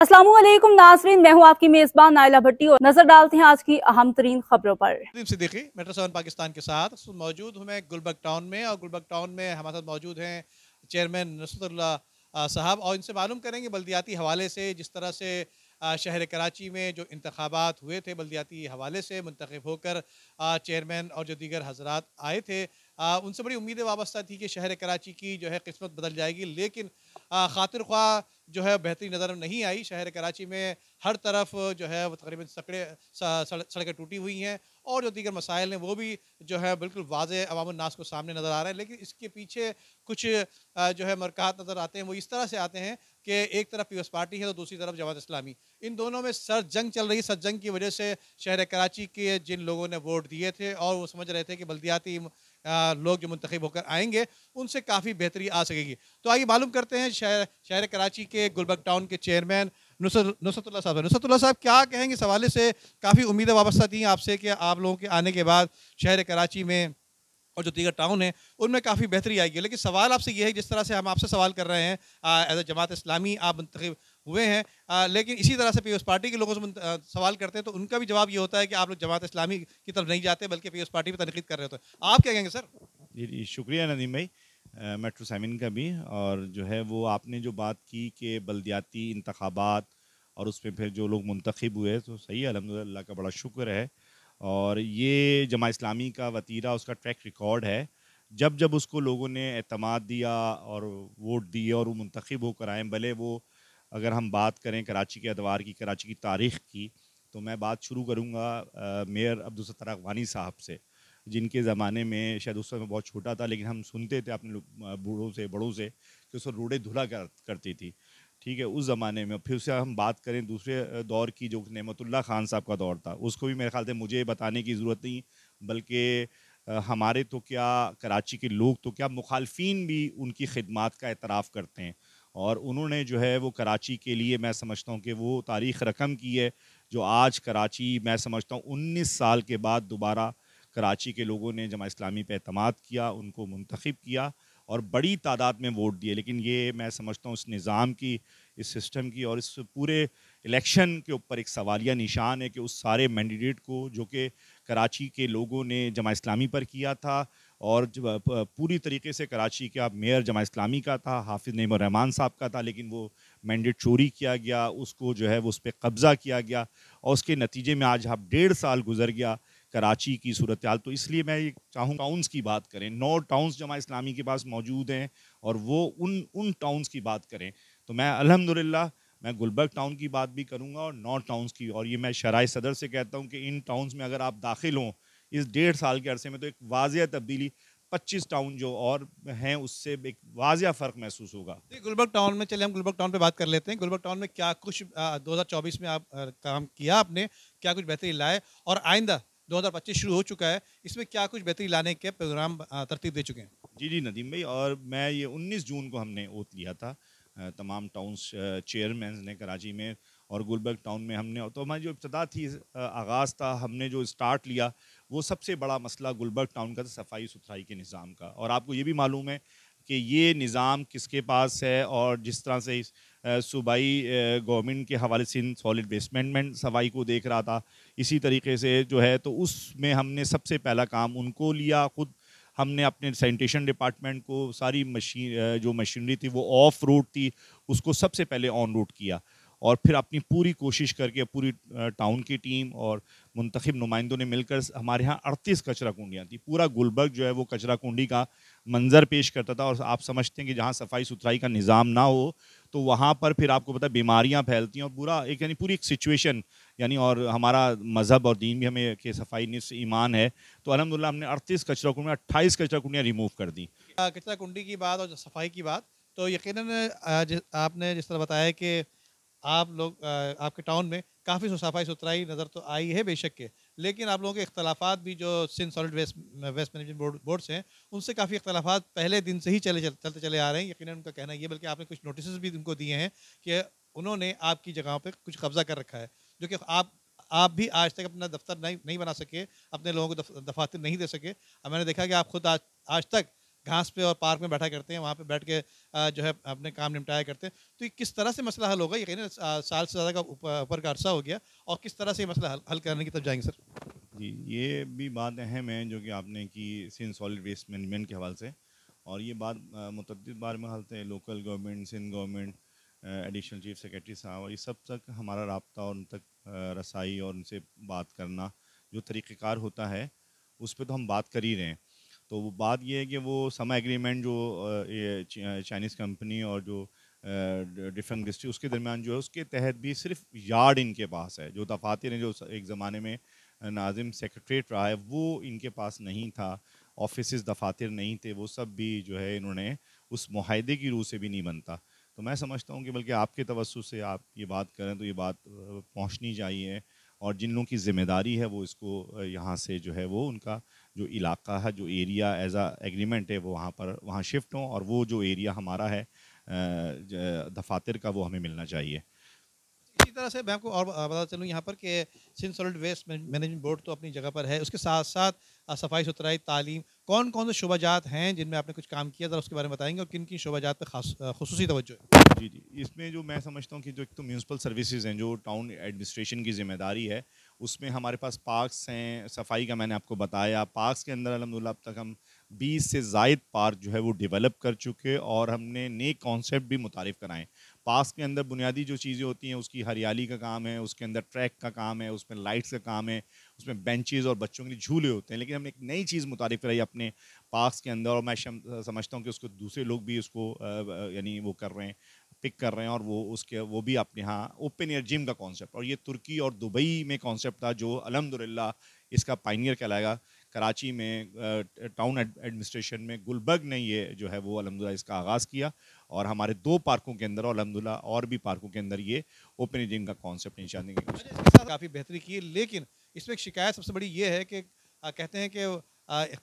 अस्सलामुअलैकुम नाज़रीन, मैं हूं आपकी मेजबान नाइला भट्टी और नजर डालते हैं आज की अहम तरीन खबरों पर। सिद्दीकी मेट्रो 7 पाकिस्तान के साथ मौजूद हूँ मैं गुलबर्ग टाउन में, और गुलबर्ग टाउन में हमारे साथ मौजूद हैं चेयरमैन नुसरतुल्लाह साहब, और इनसे मालूम करेंगे बल्दियाती हवाले से जिस तरह से शहर कराची में जो इंतखाबात हुए थे बल्दियाती हवाले से मुंतखब होकर चेयरमैन और जो दीगर हजरात आए थे, उनसे बड़ी उम्मीदें वाबस्ता थी कि शहर कराची की जो है किस्मत बदल जाएगी, लेकिन खातिर ख्वाह जो है बेहतरी नज़र नहीं आई। शहर कराची में हर तरफ जो है वो तकरीबन सड़कें टूटी हुई हैं, और जो दीगर मसाइल हैं वो भी जो है बिल्कुल वाज़ेह अवामुन्नास को सामने नज़र आ रहे हैं। लेकिन इसके पीछे कुछ जो है मरक़ात नज़र आते हैं, वो इस तरह से आते हैं कि एक तरफ पीपल्स पार्टी है तो दूसरी तरफ जमात इस्लामी, इन दोनों में सर जंग चल रही है। सर जंग की वजह से शहर कराची के जिन लोगों ने वोट दिए थे और वो समझ रहे थे कि बल्दियाती लोग जो मुंतखब होकर आएंगे उनसे काफ़ी बेहतरी आ सकेगी। तो आइए मालूम करते हैं शहर कराची के गुलबर्ग टाउन के चेयरमैन नुसरतुल्लाह साहब। नुसरतुल्लाह साहब, क्या कहेंगे इस हवाले से? काफ़ी उम्मीदें वाबस्ता थी आपसे कि आप लोगों के आने के बाद शहर कराची में और जो दीगर टाउन है उनमें काफ़ी बेहतरी आएगी, लेकिन सवाल आपसे ये है, जिस तरह से हम आपसे सवाल कर रहे हैं एज ए जमात इस्लामी आप मुंतखब हुए हैं, लेकिन इसी तरह से पीपल्स पार्टी के लोगों से सवाल करते हैं तो उनका भी जवाब ये होता है कि आप लोग जमात इस्लामी की तरफ नहीं जाते बल्कि पीपल्स पार्टी पर तनकीद कर रहे होते हैं। आप क्या कहेंगे सर? जी जी, शुक्रिया नदीम भाई, मेट्रो सेवन का भी। और जो है वो आपने जो बात की कि बल्दियाती इंतखाबात और उसमें फिर जो लोग मुंतखब हुए तो सही है, अल्हम्दुलिल्लाह का बड़ा शुक्र है। और ये जमा इस्लामी का वतीरा, उसका ट्रैक रिकॉर्ड है। जब जब उसको लोगों ने एतमाद दिया और वोट दिए और वो मुंतखब होकर आए, भले वो अगर हम बात करें कराची के अदवार की, कराची की तारीख़ की, तो मैं बात शुरू करूँगा मेयर अब्दुल सत्तार अगवानी साहब से, जिनके ज़माने में शायद उस समय बहुत छोटा था, लेकिन हम सुनते थे अपने बूढ़ों से बड़ों से कि उस रोडें धुला करती थी। ठीक है, उस ज़माने में। फिर उससे हम बात करें दूसरे दौर की, जो नेमतुल्लाह खान साहब का दौर था, उसको भी मेरे ख्याल से मुझे बताने की ज़रूरत नहीं, बल्कि हमारे तो क्या, कराची के लोग तो क्या, मुखालफिन भी उनकी खिदमात का एतराफ़ करते हैं। और उन्होंने जो है वो कराची के लिए, मैं समझता हूँ कि वो तारीख़ रकम की है, जो आज कराची, मैं समझता हूँ 19 साल के बाद दोबारा कराची के लोगों ने जमा इस्लामी पे एतमाद किया, उनको मुंतखब किया और बड़ी तादाद में वोट दिए। लेकिन ये मैं समझता हूँ इस निज़ाम की, इस सिस्टम की और इस पूरे इलेक्शन के ऊपर एक सवालिया निशान है कि उस सारे मैंडेट को जो कि कराची के लोगों ने जमा इस्लामी पर किया था, और पूरी तरीके से कराची का मेयर जमा इस्लामी का था, हाफिज़ नईमुर रहमान साहब का था, लेकिन वो मैंडेट चोरी किया गया, उसको जो है वो उस पर कब्ज़ा किया गया, और उसके नतीजे में आज आप 1.5 साल गुजर गया कराची की सूरत हाल। तो इसलिए मैं ये चाहूँ टाउन्स की बात करें, 9 टाउन्स जमा इस्लामी के पास मौजूद हैं, और वो उन टाउन्स की बात करें। तो मैं अल्हम्दुलिल्लाह मैं गुलबर्ग टाउन की बात भी करूँगा और 9 टाउन्स की, और ये मैं शराय सदर से कहता हूँ कि इन टाउन्स में अगर आप दाखिल हों इस 1.5 साल के अरसे में, तो एक वाज़िया तब्दीली 25 टाउन जो और हैं उससे एक वाज़िया फ़र्क महसूस होगा। गुलबर्ग टाउन में, चले हम गुलबर्ग टाउन पे बात कर लेते हैं। गुलबर्ग टाउन में क्या कुछ 2024 में आप काम किया आपने, क्या कुछ बेहतरी लाए, और आइंदा 2025 शुरू हो चुका है, इसमें क्या कुछ बेहतरी लाने के प्रोग्राम तरतीब दे चुके हैं? जी जी नदीम भाई, और मैं ये 19 जून को हमने ओथ लिया था, तमाम टाउन्स चेयरमैन ने कराची में, और गुलबर्ग टाउन में हमने, तो हमारी जो इब्तदा थी, आगाज़ था, हमने जो स्टार्ट लिया, वो सबसे बड़ा मसला गुलबर्ग टाउन का था सफाई सुथराई के निज़ाम का। और आपको ये भी मालूम है कि ये निज़ाम किसके पास है, और जिस तरह से इस सूबाई गवर्नमेंट के हवाले से सॉलिड वेस्ट मैनेजमेंट सफाई को देख रहा था, इसी तरीके से जो है, तो उसमें हमने सबसे पहला काम उनको लिया। खुद हमने अपने सैनिटेशन डिपार्टमेंट को सारी जो मशीनरी थी वो ऑफ रूट थी, उसको सबसे पहले ऑन रूट किया, और फिर अपनी पूरी कोशिश करके पूरी टाउन की टीम और मुंतखब नुमाइंदों ने मिलकर, हमारे यहाँ 38 कचरा कुंडियाँ थी। पूरा गुलबर्ग जो है वो कचरा कुंडी का मंजर पेश करता था, और आप समझते हैं कि जहाँ सफाई सुथराई का निज़ाम ना हो तो वहाँ पर फिर आपको पता है बीमारियाँ फैलती हैं, और पूरा एक यानी पूरी एक सिचुएशन, यानी, और हमारा मज़हब और दीन भी हमें कि सफाई निस्फ ईमान है। तो अल्हम्दुलिल्लाह हमने 38 कचरा कुंडियाँ, 28 कचरा कुंडियाँ रिमूव कर दी। कचरा कुंडी की बात और सफाई की बात, तो यकीनन आपने जिस तरह बताया कि आप लोग आपके टाउन में काफ़ी सफाई सुथराई नज़र तो आई है बेशक के, लेकिन आप लोगों के इख्तलाफात भी जो Sindh solid waste management board से हैं, उनसे काफ़ी इख्तलाफात पहले दिन से ही चलते चले आ रहे हैं। यकीनन उनका कहना ये, बल्कि आपने कुछ नोटिस भी उनको दिए हैं कि उन्होंने आपकी जगहों पर कुछ कब्जा कर रखा है, जो कि आप भी आज तक अपना दफ्तर नहीं बना सके, अपने लोगों को दफातर नहीं दे सके। अब मैंने देखा कि आप खुद आज तक घास पे और पार्क में बैठा करते हैं, वहाँ पे बैठ के जो है अपने काम निपटाया करते हैं। तो ये किस तरह से मसला हल होगा? यकीनन साल से ज़्यादा का ऊपर का अरसा हो गया, और किस तरह से ये मसला हल करने की तरफ जाएंगे सर? जी, ये भी बात अहम है जो कि आपने की सिंध सॉलिड वेस्ट मैनेजमेंट के हवाले से, और ये बात मुतअद्दिद बार में हलते हैं local government, Sindh government, additional chief secretary साहब, और ये सब तक हमारा राब्ता और उन तक रसाई और उनसे बात करना जो तरीक़ेकार होता है उस पर तो हम बात कर ही रहे हैं। तो वो बात ये है कि वो समा एग्रीमेंट जो ये चाइनीज़ कंपनी और जो डिफरेंट डिस्ट्रिक्ट उसके दरमियान जो है उसके तहत भी सिर्फ यार्ड इनके पास है। जो दफातर हैं जो एक ज़माने में नाजिम सेक्रेटरीट रहा है वो इनके पास नहीं था, ऑफिस दफातर नहीं थे, वो सब भी जो है इन्होंने उस मुआहदे की रूह से भी नहीं बनता। तो मैं समझता हूँ कि बल्कि आपके तवज्जुह से आप ये बात करें तो ये बात पहुँचनी चाहिए, और जिन लोगों की ज़िम्मेदारी है वो इसको यहाँ से जो है वो उनका जो इलाका है, जो एरिया एज आ एग्रीमेंट है वो वहाँ शिफ्ट हों, और वो जो एरिया हमारा है दफातर का वो हमें मिलना चाहिए। इसी तरह से मैं आपको और बताता चलूँ यहाँ पर कि Sindh solid waste management board तो अपनी जगह पर है, उसके साथ साथ सफाई सुथराई, तालीम, कौन कौन से शोबाजात हैं जिनमें आपने कुछ काम किया, ज़रा उसके बारे में बताएंगे, और किन किन शोबाजात पर खास खुसूसी तवज्जो है? जी जी, इसमें जो मैं समझता हूँ कि जो एक तो म्यूनसिपल सर्विसेज हैं जो टाउन एडमिनिस्ट्रेशन की ज़िम्मेदारी है, उसमें हमारे पास पार्क्स हैं, सफाई का मैंने आपको बताया। पार्क्स के अंदर अल्हम्दुलिल्लाह अब तक हम 20 से ज़ायद पार्क जो है वो डेवलप कर चुके, और हमने नए कॉन्सेप्ट भी मुतारिफ़ कराएँ। पार्क्स के अंदर बुनियादी जो चीज़ें होती हैं उसकी हरियाली का काम है, उसके अंदर ट्रैक का काम है, उसमें लाइट्स का काम है, उसमें बेंचेज़ और बच्चों के लिए झूले होते हैं। लेकिन हमने एक नई चीज़ मुतारिफ़ कराई अपने पार्क्स के अंदर, और मैं समझता हूँ कि उसको दूसरे लोग भी उसको यानी वो कर रहे हैं, पिक कर रहे हैं, और वो भी अपने यहाँ ओपन एयर जिम का कॉन्सेप्ट, और ये तुर्की और दुबई में कॉन्सेप्ट था जो अल्हम्दुलिल्लाह इसका पायनियर कहलाएगा। कराची में टाउन एडमिनिस्ट्रेशन में गुलबर्ग ने ये जो है वो अल्हम्दुलिल्लाह इसका आगाज़ किया, और हमारे 2 पार्कों के अंदर और अल्हम्दुलिल्लाह और भी पार्कों के अंदर ये ओपन एयर जिम का कॉन्सेप्ट इंशाअल्लाह देंगे। मैंने इसके साथ काफ़ी बेहतरी की, लेकिन इसमें एक शिकायत सबसे बड़ी ये है कि कहते हैं कि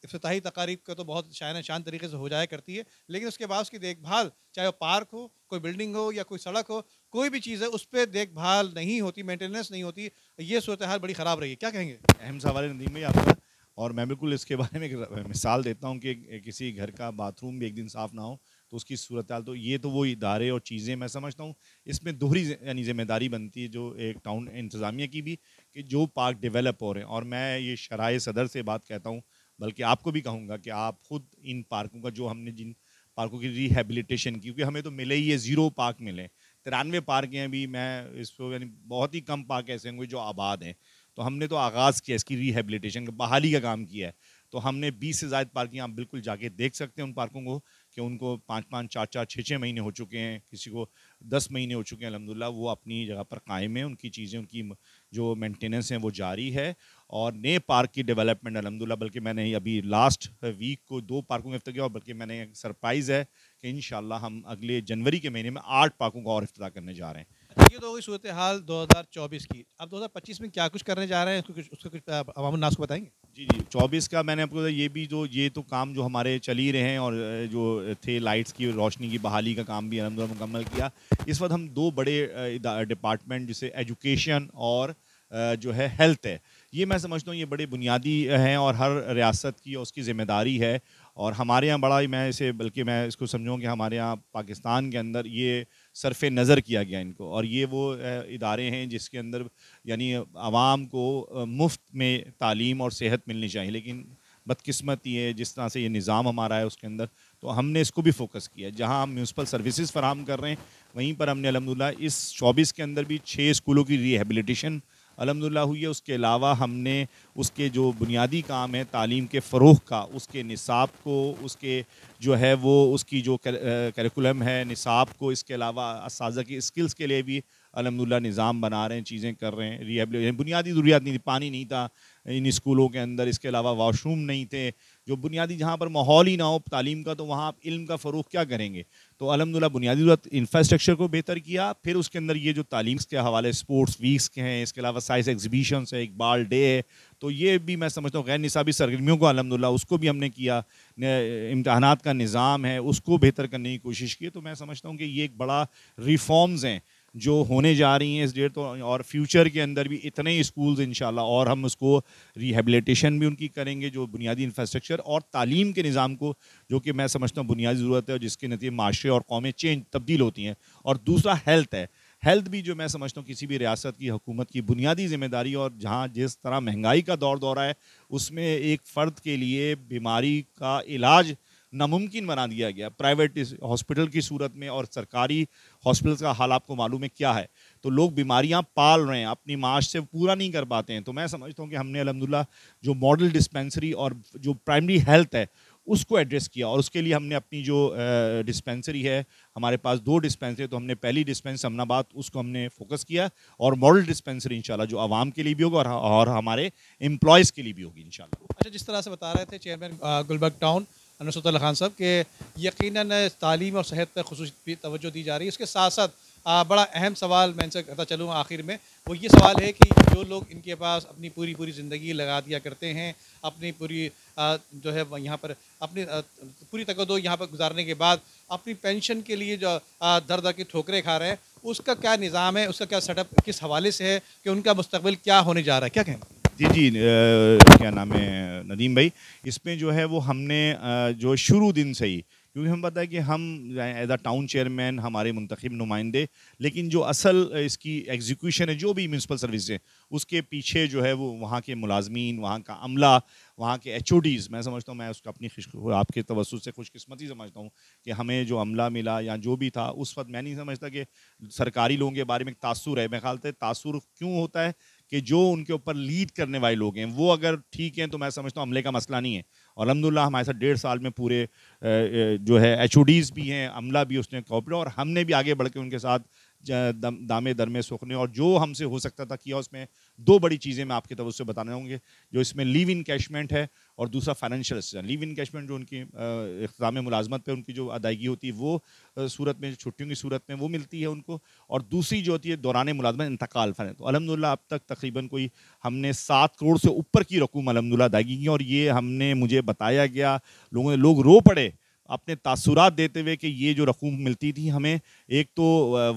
इफ्तिताही तकारीब का तो बहुत शान शान तरीके से हो जाया करती है, लेकिन उसके बाद उसकी देखभाल, चाहे वो पार्क हो, कोई बिल्डिंग हो या कोई सड़क हो, कोई भी चीज़ है, उस पर देखभाल नहीं होती, मेंटेनेंस नहीं होती। ये सूरत हाल बड़ी ख़राब रही है, क्या कहेंगे? अहम सवाल है नदीम भाई आपका, और मैं बिल्कुल इसके बारे में एक मिसाल देता हूँ कि किसी घर का बाथरूम भी एक दिन साफ़ ना हो तो उसकी सूरत हाल, तो ये तो वो इदारे और चीज़ें मैं समझता हूँ इसमें दोहरी यानी ज़िम्मेदारी बनती है जो एक टाउन इंतज़ामिया की भी, कि जो पार्क डेवलप हो रहे हैं, और मैं ये शराय सदर से बात कहता हूँ, बल्कि आपको भी कहूँगा कि आप खुद इन पार्कों का जो हमने जिन पार्कों की रिहेबिलिटेशन की, क्योंकि हमें तो मिले ही ये 0 पार्क मिले, 93 पार्क हैं अभी, मैं इसको यानी बहुत ही कम पार्क ऐसे होंगे जो आबाद हैं। तो हमने तो आगाज़ किया इसकी रिहेबिलिटेशन का, बहाली का काम किया है। तो हमने 20 से ज़ायद पार्क आप बिल्कुल जाके देख सकते हैं उन पार्कों को, कि उनको 5-5, 4-4, 6-6 महीने हो चुके हैं, किसी को 10 महीने हो चुके हैं। अल्हम्दुलिल्लाह वो अपनी जगह पर कायम है, उनकी चीज़ें, उनकी जो मेंटेनेंस है वो जारी है, और नए पार्क की डेवलपमेंट अल्हम्दुलिल्लाह, बल्कि मैंने अभी लास्ट वीक को 2 पार्कों का इफ्तिताह किया, और बल्कि मैंने एक सरप्राइज़ है कि इंशाअल्लाह हम अगले जनवरी के महीने में 8 पार्कों का और इफ्तिताह करने जा रहे हैं। ये तो होगी सूरत हाल 2024 की। अब 2025 में क्या कुछ करने जा रहे हैं, उसका कुछ अवामुन नास को बताएंगे? जी जी, 24 का मैंने आपको ये तो काम जो हमारे चल ही रहे हैं, और जो थे लाइट्स की रोशनी की बहाली का काम भी अल्हम्दुलिल्लाह मुकम्मल किया। इस वक्त हम 2 बड़े डिपार्टमेंट, जैसे एजुकेशन और जो है हेल्थ है, ये मैं समझता हूँ ये बड़े बुनियादी हैं, और हर रियासत की उसकी ज़िम्मेदारी है, और हमारे यहाँ बड़ा ही बल्कि मैं इसको समझूँ कि हमारे यहाँ पाकिस्तान के अंदर ये सरफ़ नज़र किया गया इनको, और ये वो इदारे हैं जिसके अंदर यानी आवाम को मुफ्त में तालीम और सेहत मिलनी चाहिए। लेकिन बदकिस्मती है जिस तरह से ये निज़ाम हमारा है उसके अंदर, तो हमने इसको भी फोकस किया। जहाँ हम म्यूनसिपल सर्विसेज फराहम कर रहे हैं, वहीं पर हमने अल्हम्दुलिल्लाह इस 24 के अंदर भी 6 स्कूलों की रिहेबिलिटेशन अल्हम्दुलिल्लाह हुई है। उसके अलावा हमने उसके जो बुनियादी काम है तालीम के फ़रोग़ का, उसके निसाब को, उसके जो है वो उसकी जो करिकुलम है निसाब को, इसके अलावा असातिज़ा की स्किल्स के लिए भी अल्हम्दुलिल्लाह निज़ाम बना रहे हैं, चीज़ें कर रहे हैं। रिहेबिलिटेशन बुनियादी ज़रूरियात नहीं थी, पानी नहीं था इन स्कूलों के अंदर, इसके अलावा वॉशरूम नहीं थे, जो बुनियादी जहाँ पर माहौल ही ना हो तालीम का, तो वहाँ आप इल्म का फ़रोग़ क्या करेंगे। तो अल्हम्दुलिल्लाह बुनियादी ज़रूरत इंफ्रास्ट्रक्चर को बेहतर किया, फिर उसके अंदर ये जो तालीम के हवाले स्पोर्ट्स वीक्स के हैं, इसके अलावा साइंस एग्जीबिशंस है, इकबाल डे है, तो ये भी मैं समझता हूँ गैर निसाबी सरगर्मियों को अल्हम्दुलिल्लाह उसको भी हमने किया, इम्तहानात का निज़ाम है उसको बेहतर करने की कोशिश की। तो मैं समझता हूँ कि ये एक बड़ा रिफॉर्म्स हैं जो होने जा रही हैं इस डेट तो, और फ्यूचर के अंदर भी इतने ही स्कूल्स इंशाल्लाह, और हम उसको रिहेबिलिटेशन भी उनकी करेंगे, जो बुनियादी इंफ्रास्ट्रक्चर और तालीम के निज़ाम को, जो कि मैं समझता हूँ बुनियादी ज़रूरत है और जिसके नतीजे माशरे और कौमें तब्दील होती हैं। और दूसरा हेल्थ है। हेल्थ भी जो मैं समझता हूँ किसी भी रियासत की हुकूमत की बुनियादी ज़िम्मेदारी, और जहाँ जिस तरह महंगाई का दौर दौरा है उसमें एक फ़र्द के लिए बीमारी का इलाज नामुमकिन बना दिया गया प्राइवेट हॉस्पिटल की सूरत में, और सरकारी हॉस्पिटल्स का हाल आपको मालूम है क्या है। तो लोग बीमारियां पाल रहे हैं, अपनी माश से पूरा नहीं कर पाते हैं। तो मैं समझता हूं कि हमने अल्हम्दुलिल्लाह जो मॉडल डिस्पेंसरी और जो प्राइमरी हेल्थ है उसको एड्रेस किया, और उसके लिए हमने अपनी जो डिस्पेंसरी है, हमारे पास 2 डिस्पेंसरी, तो हमने पहली डिस्पेंसरी अमनाबाद उसको हमने फोकस किया, और मॉडल डिस्पेंसरी इंशाल्लाह जो आवाम के लिए भी होगा और हमारे एम्प्लॉयज़ के लिए भी होगी इंशाल्लाह। अच्छा, जिस तरह से बता रहे थे चेयरमैन गुलबर्ग टाउन नुसरतुल्लाह खान साहब के यकीनन तालीम और सेहत पर खुसूसी तवज्जो दी जा रही है, इसके साथ साथ बड़ा अहम सवाल मैं इनसे करता चलूँ आखिर में, वो ये सवाल है कि जो लोग इनके पास अपनी पूरी ज़िंदगी लगा दिया करते हैं, अपनी पूरी जो है यहाँ पर अपनी पूरी तकदो यहाँ पर गुजारने के बाद अपनी पेंशन के लिए जो दर दर की ठोकरें खा रहे हैं, उसका क्या निज़ाम है, उसका क्या सेटअप किस हवाले से है कि उनका मुस्तकबिल क्या होने जा रहा है, क्या कहना? जी, क्या नाम है नदीम भाई, इसमें जो है वो हमने जो शुरू दिन से ही, क्योंकि हम पता है कि हम एज अ टाउन चेयरमैन हमारे मुंतखब नुमाइंदे, लेकिन जो असल इसकी एग्जीक्यूशन है जो भी म्यूनसिपल सर्विस है उसके पीछे जो है वो वहाँ के मुलाजमीन, वहाँ का अमला, वहाँ के HODs, मैं समझता हूँ, मैं उसको अपनी आपके तवज्जुह से खुशकिस्मती समझता हूँ कि हमें जो अमला मिला या जो भी था उस वक्त, मैं नहीं समझता कि सरकारी लोगों के बारे में एक तासुर है। मैं ख्याल से तासुर क्यों होता है कि जो उनके ऊपर लीड करने वाले लोग हैं वो अगर ठीक हैं तो मैं समझता हूँ अमले का मसला नहीं है। और अल्हम्दुलिल्लाह हमारे साथ 1.5 साल में पूरे जो है HODs भी हैं, अमला भी उसने कोऑपरेट, और हमने भी आगे बढ़ के उनके साथ दामे दरमे सुखने, और जो हमसे हो सकता था किया। उसमें 2 बड़ी चीज़ें मैं आपके तवज्जो से बताना चाहूँगी, जो इसमें लीव इन कैशमेंट है और दूसरा फाइनेंशियल असिस्टेंस। लीव इन कैशमेंट जो उनकी इख्तिताम मुलाजमत पे उनकी जो अदायगी होती है वो सूरत में, छुट्टियों की सूरत में वो मिलती है उनको, और दूसरी जो होती है दौरान मुलाजमत इंतकाल फ़ंड। तो अल्हम्दुलिल्लाह अब तक तकरीबन कोई हमने 7 करोड़ से ऊपर की रकूम अल्हम्दुलिल्लाह अदायगी की, और ये हमने मुझे बताया गया, लोग रो पड़े अपने तासुरात देते हुए कि ये जो रकूम मिलती थी हमें, एक तो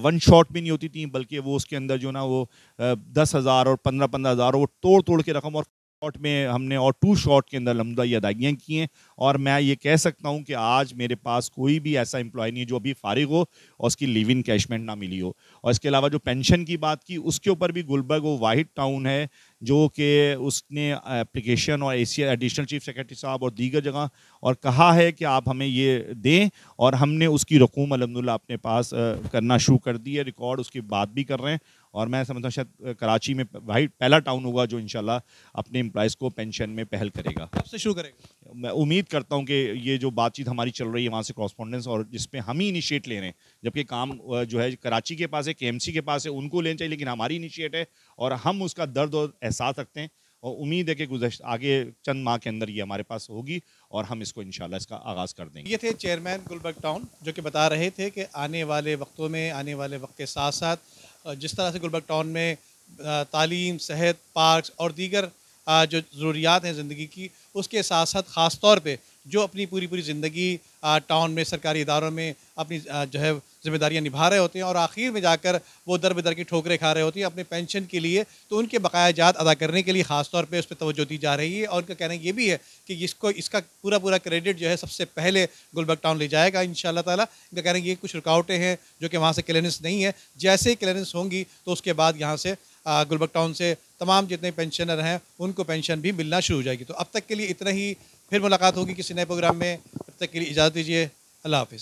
1 शॉट भी नहीं होती थी, बल्कि वो उसके अंदर जो ना वो 10,000 और 15-15 हज़ार वो तोड़ के रकम, और शॉट में हमने और 2 शॉट के अंदर लम्बा ये अदायगियाँ की हैं। और मैं ये कह सकता हूँ कि आज मेरे पास कोई भी ऐसा एम्प्लॉय नहीं है जो अभी फारिग हो और उसकी लीव इन कैशमेंट ना मिली हो। और इसके अलावा जो पेंशन की बात की, उसके ऊपर भी गुलबर्ग वो वाहिद टाउन है जो कि उसने एप्लीकेशन और ACS एडिशनल चीफ सेक्रेटरी साहब और दीगर जगह और कहा है कि आप हमें ये दें, और हमने उसकी रकूम अल्हम्दुलिल्लाह अपने पास करना शुरू कर दी है, रिकॉर्ड उसकी बात भी कर रहे हैं। और मैं समझता हूँ शायद कराची में वाहिद पहला टाउन होगा जो इंशाल्लाह अपने एम्प्लॉयज़ को पेंशन में पहल करेगा। कब से शुरू करेगा? मैं उम्मीद करता हूँ कि ये जो बातचीत हमारी चल रही है वहाँ से कॉरस्पॉन्डेंस, और जिसमें हम ही इनिशिएट ले रहे हैं, जबकि काम जो है कराची के पास है, KMC के पास है, उनको लेना चाहिए, लेकिन हमारी इनिशिएट है और हम उसका दर्द और एहसास रखते हैं। और उम्मीद है कि आगे चंद माह के अंदर ये हमारे पास होगी और हम इसको इंशाल्लाह इसका आगाज़ कर देंगे। ये थे चेयरमैन गुलबर्ग टाउन जो कि बता रहे थे कि आने वाले वक्तों में, आने वाले वक्त के साथ साथ जिस तरह से गुलबर्ग टाउन में तालीम, सेहत, पार्क्स और दीगर जो ज़रूरियात हैं ज़िंदगी की, उसके साथ साथ ख़ास तौर पे जो अपनी पूरी ज़िंदगी टाउन में सरकारी इदारों में अपनी जो है ज़िम्मेदारियाँ निभा रहे होते हैं और आखिर में जाकर वो दर बदर की ठोकरें खा रहे होती हैं अपने पेंशन के लिए, तो उनके बकाया जात अदा करने के लिए ख़ास तौर पे उस पर तवज्जो दी जा रही है। और उनका कहना ये भी है कि इसका पूरा क्रेडिट जो है सबसे पहले गुलबर्ग टाउन ले जाएगा इंशाअल्लाह ताला। इनका कहना ये कुछ रुकावटें हैं जो कि वहाँ से क्लियरेंस नहीं है, जैसे ही क्लियरेंस होंगी तो उसके बाद यहाँ से गुलबर्ग टाउन से तमाम जितने पेंशनर हैं उनको पेंशन भी मिलना शुरू हो जाएगी। तो अब तक के लिए इतना ही, फिर मुलाकात होगी किसी नए प्रोग्राम में। तब तक के लिए इजाज़त दीजिए, अल्लाह हाफ़िज़।